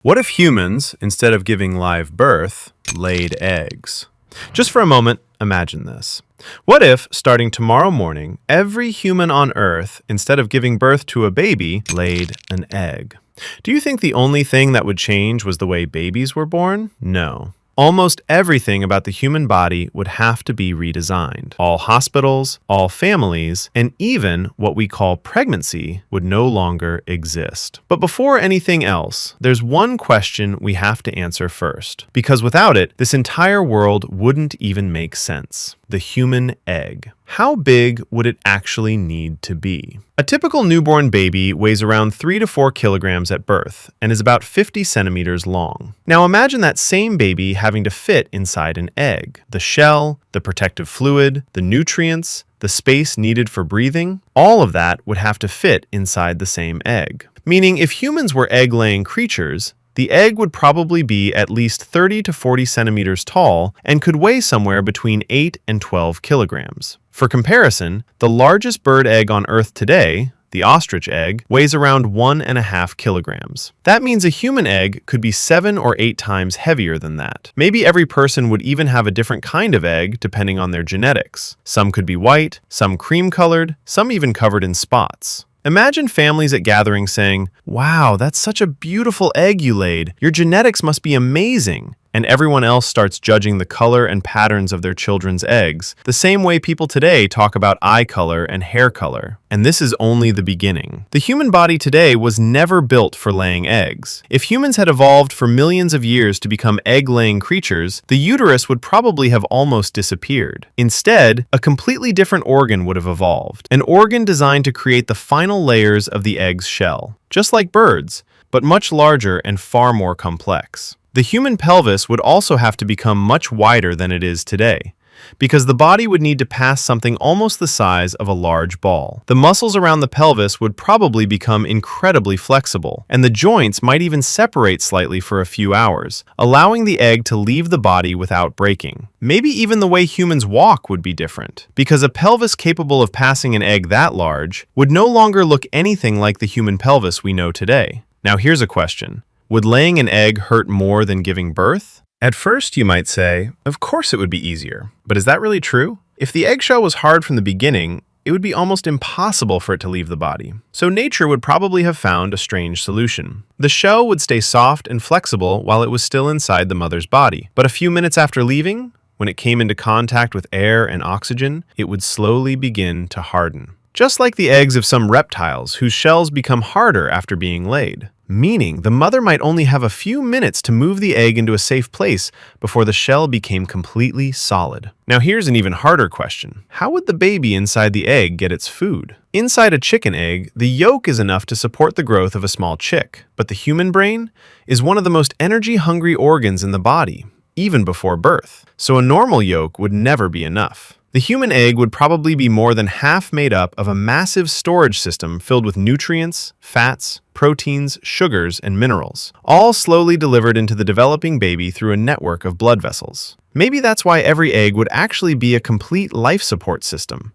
What if humans, instead of giving live birth, laid eggs? Just for a moment, imagine this. What if, starting tomorrow morning, every human on Earth, instead of giving birth to a baby, laid an egg? Do you think the only thing that would change was the way babies were born? No. Almost everything about the human body would have to be redesigned. All hospitals, all families, and even what we call pregnancy would no longer exist. But before anything else, there's one question we have to answer first, because without it, this entire world wouldn't even make sense. The human egg. How big would it actually need to be? A typical newborn baby weighs around 3 to 4 kilograms at birth and is about 50 centimeters long. Now imagine that same baby having to fit inside an egg. The shell, the protective fluid, the nutrients, the space needed for breathing, all of that would have to fit inside the same egg. Meaning if humans were egg-laying creatures, the egg would probably be at least 30 to 40 centimeters tall and could weigh somewhere between 8 and 12 kilograms. For comparison, the largest bird egg on Earth today, the ostrich egg, weighs around 1.5 kilograms. That means a human egg could be 7 or 8 times heavier than that. Maybe every person would even have a different kind of egg depending on their genetics. Some could be white, some cream-colored, some even covered in spots. Imagine families at gatherings saying, "Wow, that's such a beautiful egg you laid. Your genetics must be amazing." And everyone else starts judging the color and patterns of their children's eggs, the same way people today talk about eye color and hair color. And this is only the beginning. The human body today was never built for laying eggs. If humans had evolved for millions of years to become egg-laying creatures, the uterus would probably have almost disappeared. Instead, a completely different organ would have evolved, an organ designed to create the final layers of the egg's shell, just like birds, but much larger and far more complex. The human pelvis would also have to become much wider than it is today, because the body would need to pass something almost the size of a large ball. The muscles around the pelvis would probably become incredibly flexible, and the joints might even separate slightly for a few hours, allowing the egg to leave the body without breaking. Maybe even the way humans walk would be different, because a pelvis capable of passing an egg that large would no longer look anything like the human pelvis we know today. Now here's a question. Would laying an egg hurt more than giving birth? At first, you might say, of course it would be easier. But is that really true? If the eggshell was hard from the beginning, it would be almost impossible for it to leave the body. So nature would probably have found a strange solution. The shell would stay soft and flexible while it was still inside the mother's body. But a few minutes after leaving, when it came into contact with air and oxygen, it would slowly begin to harden. Just like the eggs of some reptiles whose shells become harder after being laid. Meaning the mother might only have a few minutes to move the egg into a safe place before the shell became completely solid. Now here's an even harder question. How would the baby inside the egg get its food? Inside a chicken egg, the yolk is enough to support the growth of a small chick, but the human brain is one of the most energy-hungry organs in the body, even before birth. So a normal yolk would never be enough. The human egg would probably be more than half made up of a massive storage system filled with nutrients, fats, proteins, sugars, and minerals, all slowly delivered into the developing baby through a network of blood vessels. Maybe that's why every egg would actually be a complete life support system,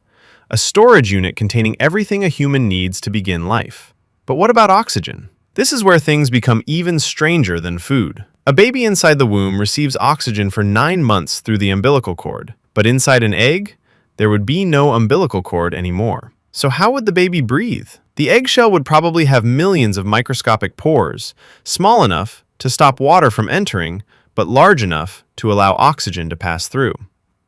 a storage unit containing everything a human needs to begin life. But what about oxygen? This is where things become even stranger than food. A baby inside the womb receives oxygen for 9 months through the umbilical cord. But inside an egg, there would be no umbilical cord anymore. So how would the baby breathe? The eggshell would probably have millions of microscopic pores, small enough to stop water from entering, but large enough to allow oxygen to pass through.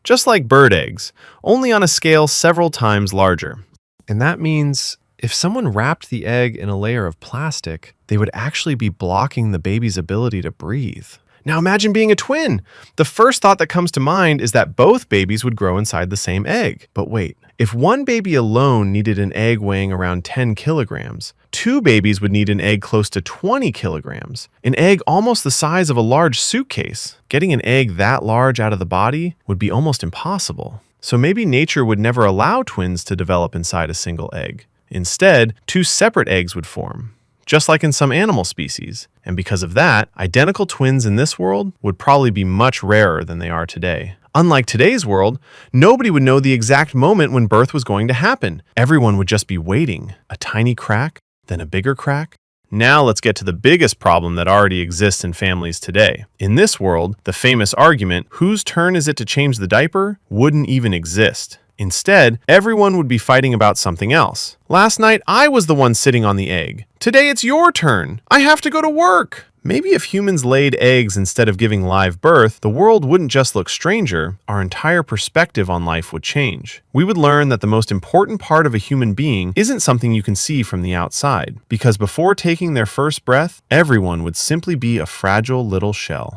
Just like bird eggs, only on a scale several times larger. And that means if someone wrapped the egg in a layer of plastic, they would actually be blocking the baby's ability to breathe. Now imagine being a twin. The first thought that comes to mind is that both babies would grow inside the same egg. But wait, if one baby alone needed an egg weighing around 10 kilograms, 2 babies would need an egg close to 20 kilograms, an egg almost the size of a large suitcase. Getting an egg that large out of the body would be almost impossible. So maybe nature would never allow twins to develop inside a single egg. Instead, 2 separate eggs would form, just like in some animal species. And because of that, identical twins in this world would probably be much rarer than they are today. Unlike today's world, nobody would know the exact moment when birth was going to happen. Everyone would just be waiting. A tiny crack, then a bigger crack, Now let's get to the biggest problem that already exists in families today. In this world, the famous argument, whose turn is it to change the diaper, wouldn't even exist. Instead, everyone would be fighting about something else. Last night, I was the one sitting on the egg. Today, it's your turn. I have to go to work. Maybe if humans laid eggs instead of giving live birth, the world wouldn't just look stranger, our entire perspective on life would change. We would learn that the most important part of a human being isn't something you can see from the outside, because before taking their first breath, everyone would simply be a fragile little shell.